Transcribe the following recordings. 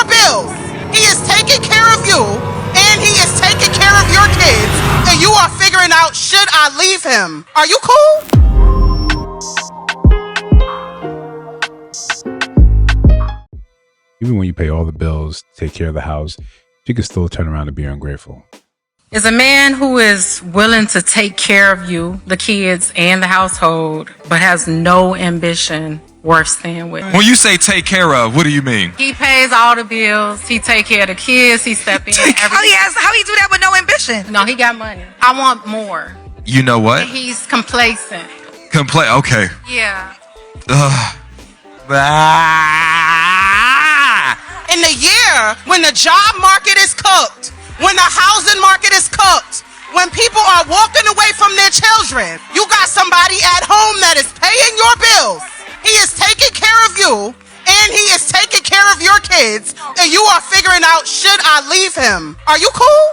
your bills. He is taking care of you, and he is taking care of your kids, and you are figuring out, should I leave him? Are you cool? Even when you pay all the bills, take care of the house, you can still turn around and be ungrateful. Is a man who is willing to take care of you, the kids, and the household, but has no ambition worth staying with. When you say take care of, what do you mean? He pays all the bills. He take care of the kids. He step in. How he do that with no ambition? No, he got money. I want more. You know what? And he's complacent. Okay. Yeah. In the year when the job market is cooked, when the housing market is cooked, when people are walking away from their children, you got somebody at home that is paying your bills. He is taking care of you, and he is taking care of your kids, and you are figuring out, should I leave him? Are you cool?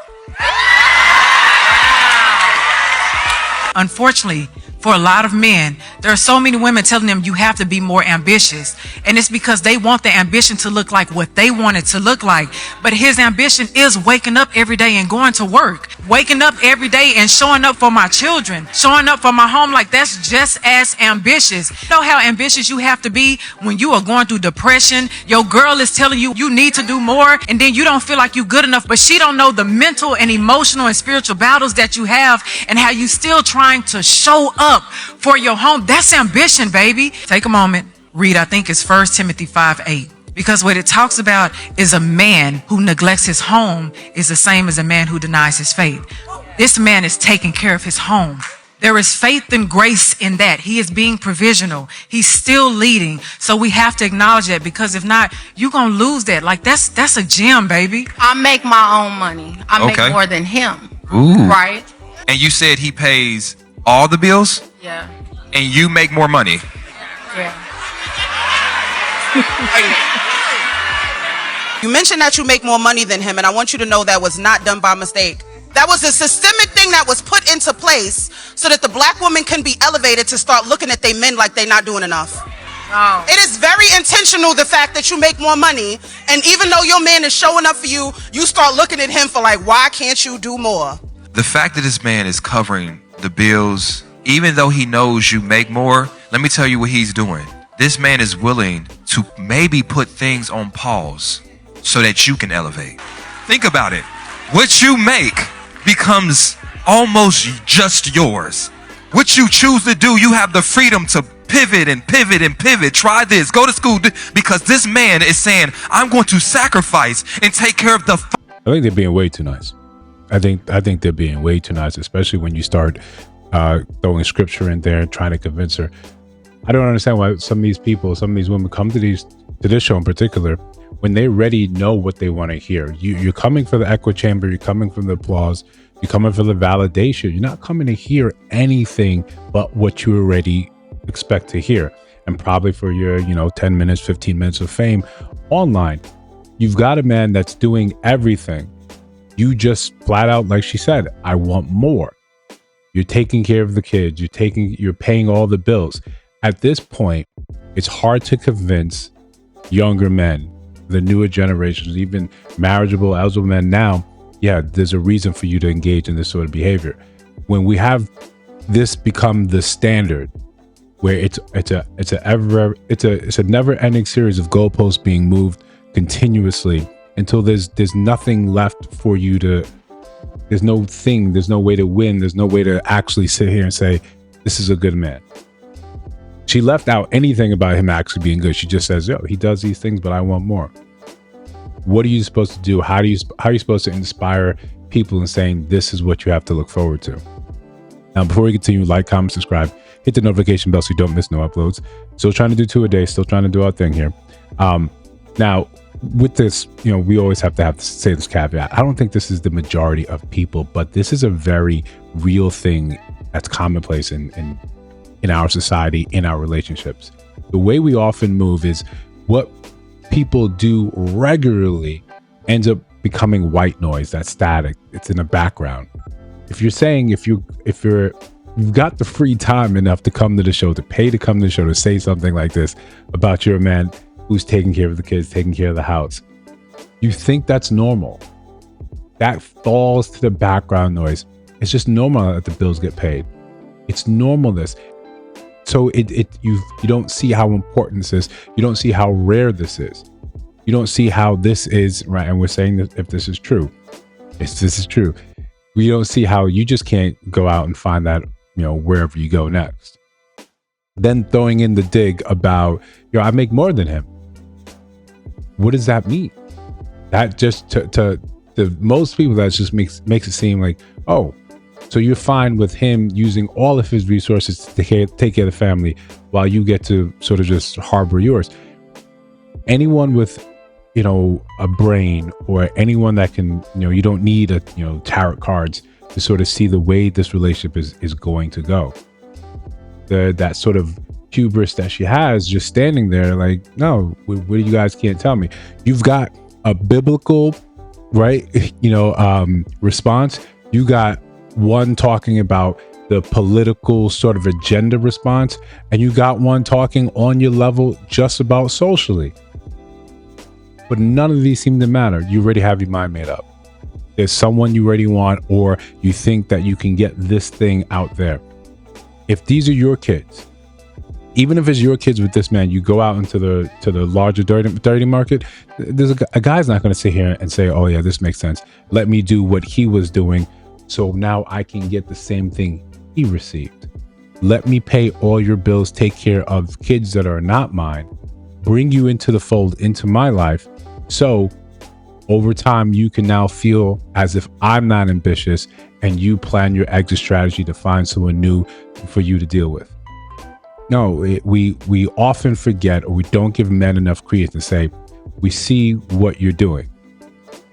Unfortunately, for a lot of men, there are so many women telling them you have to be more ambitious. And it's because they want the ambition to look like what they want it to look like. But his ambition is waking up every day and going to work. Waking up every day and showing up for my children. Showing up for my home. Like, that's just as ambitious. You know how ambitious you have to be when you are going through depression? Your girl is telling you you need to do more, and then you don't feel like you're good enough, but she don't know the mental and emotional and spiritual battles that you have and how you still trying to show up for your home. That's ambition, baby. Take a moment, read, I think it's 1 Timothy 5:8. Because what it talks about is a man who neglects his home is the same as a man who denies his faith. This man is taking care of his home. There is faith and grace in that. He is being provisional. He's still leading. So we have to acknowledge that, because if not, you're going to lose that. Like, that's a gem, baby. I make my own money. I make more than him. Ooh. Right? And you said he pays all the bills? Yeah. And you make more money? Yeah. You mentioned that you make more money than him, and I want you to know that was not done by mistake. That was a systemic thing that was put into place so that the black woman can be elevated to start looking at their men like they're not doing enough. Oh. It is very intentional, the fact that you make more money, and even though your man is showing up for you, you start looking at him for like, why can't you do more? The fact that this man is covering the bills, even though he knows you make more, let me tell you what he's doing. This man is willing to maybe put things on pause so that you can elevate. Think about it. What you make becomes almost just yours. What you choose to do, you have the freedom to pivot and pivot and pivot. Try this, go to school, because this man is saying, I'm going to sacrifice and take care of the... I think they're being way too nice. I think they're being way too nice, especially when you start throwing scripture in there and trying to convince her. I don't understand why some of these people, some of these women come to this show in particular, when they already know what they want to hear. You're coming for the echo chamber, you're coming for the applause, you're coming for the validation. You're not coming to hear anything but what you already expect to hear. And probably for your, 10 minutes, 15 minutes of fame online. You've got a man that's doing everything. You just flat out, like she said, I want more. You're taking care of the kids. You're paying all the bills. At this point, it's hard to convince younger men, the newer generations, even marriageable, eligible men now, yeah, there's a reason for you to engage in this sort of behavior. When we have this become the standard, where it's a never-ending series of goalposts being moved continuously until there's nothing left for you to. There's no way to win. There's no way to actually sit here and say, this is a good man. She left out anything about him actually being good. She just says, yo, he does these things, but I want more. What are you supposed to do? How are you supposed to inspire people in saying this is what you have to look forward to? Now, before we continue, like, comment, subscribe, hit the notification bell so you don't miss no uploads. Still trying to do 2 a day, still trying to do our thing here. Now, with this, we always have to say this caveat. I don't think this is the majority of people, but this is a very real thing that's commonplace in our society, in our relationships. The way we often move is what people do regularly ends up becoming white noise, that's static. It's in the background. If you're saying, you've got the free time enough to come to the show, to pay to come to the show, to say something like this about your man who's taking care of the kids, taking care of the house, You think that's normal. That falls to the background noise. It's just normal that the bills get paid. It's normalness. So you don't see how important this is. You don't see how rare this is. You don't see how this is, right? And we're saying that if this is true, this is true. We don't see how you just can't go out and find that, wherever you go next. Then throwing in the dig about, I make more than him. What does that mean? That just to most people, that just makes it seem like, oh, so you're fine with him using all of his resources to take care of the family while you get to sort of just harbor yours. Anyone with, a brain, or anyone that can, you don't need tarot cards to sort of see the way this relationship is going to go. That sort of hubris that she has, just standing there like, no, what you guys can't tell me. You've got a biblical, right, response. You got one talking about the political sort of agenda response, and you got one talking on your level just about socially. But none of these seem to matter. You already have your mind made up. There's someone you already want, or you think that you can get this thing out there. If these are your kids, even if it's your kids with this man, you go out into the larger dirty market. There's a guy's not going to sit here and say, oh yeah, this makes sense. Let me do what he was doing, so now I can get the same thing he received. Let me pay all your bills, take care of kids that are not mine, bring you into the fold, into my life. So over time, you can now feel as if I'm not ambitious, and you plan your exit strategy to find someone new for you to deal with. No, we often forget, or we don't give men enough credence to say, we see what you're doing.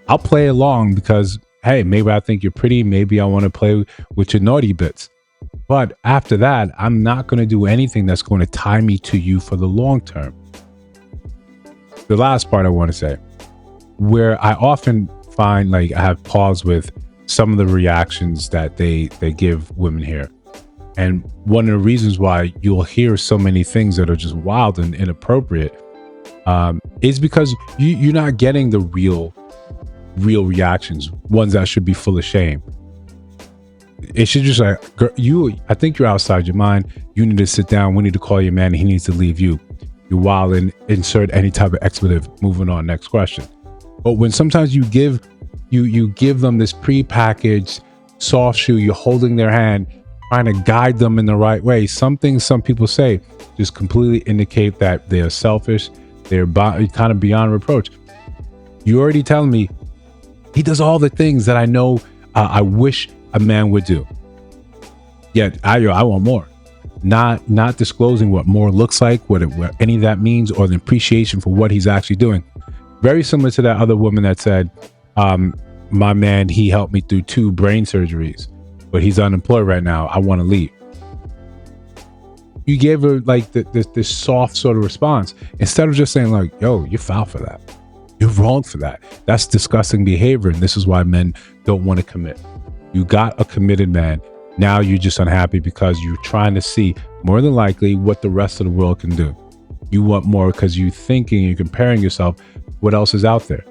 I'll play along because, hey, maybe I think you're pretty. Maybe I want to play with your naughty bits. But after that, I'm not going to do anything that's going to tie me to you for the long term. The last part I want to say, where I often find like I have pause with some of the reactions that they give women here. And one of the reasons why you'll hear so many things that are just wild and inappropriate is because you're not getting the real reactions, ones that should be full of shame. It should just like, I think you're outside your mind. You need to sit down. We need to call your man, and he needs to leave you. You're wild, and insert any type of expletive. Moving on, next question. But when sometimes you give them this prepackaged soft shoe, you're holding their hand, trying to guide them in the right way. Some things some people say just completely indicate that they're selfish. They're kind of beyond reproach. You're already telling me he does all the things that I know I wish a man would do. Yet I want more. Not disclosing what more looks like, what any of that means, or the appreciation for what he's actually doing. Very similar to that other woman that said, my man, he helped me through 2 brain surgeries, but he's unemployed right now. I want to leave. You gave her like this soft sort of response, instead of just saying like, yo, you're foul for that. You're wrong for that. That's disgusting behavior. And this is why men don't want to commit. You got a committed man. Now you're just unhappy because you're trying to see, more than likely, what the rest of the world can do. You want more because you're thinking, you're comparing yourself. What else is out there?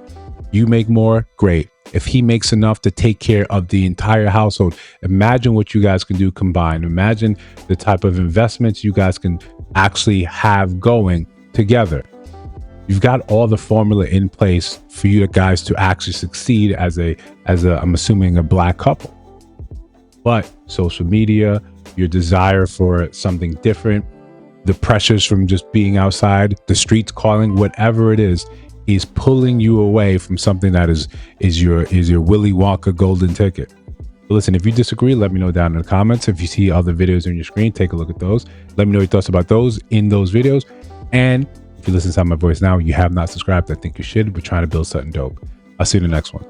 You make more, great. If he makes enough to take care of the entire household, imagine what you guys can do combined. Imagine the type of investments you guys can actually have going together. You've got all the formula in place for you guys to actually succeed as a I'm assuming a black couple. But social media, your desire for something different, the pressures from just being outside, the streets calling, whatever it is pulling you away from something that is your Willy Wonka golden ticket. But listen, if you disagree, let me know down in the comments. If you see other videos on your screen, take a look at those. Let me know your thoughts about those in those videos. And if you listen to my voice now, you have not subscribed, I think you should. We're trying to build something dope. I'll see you in the next one.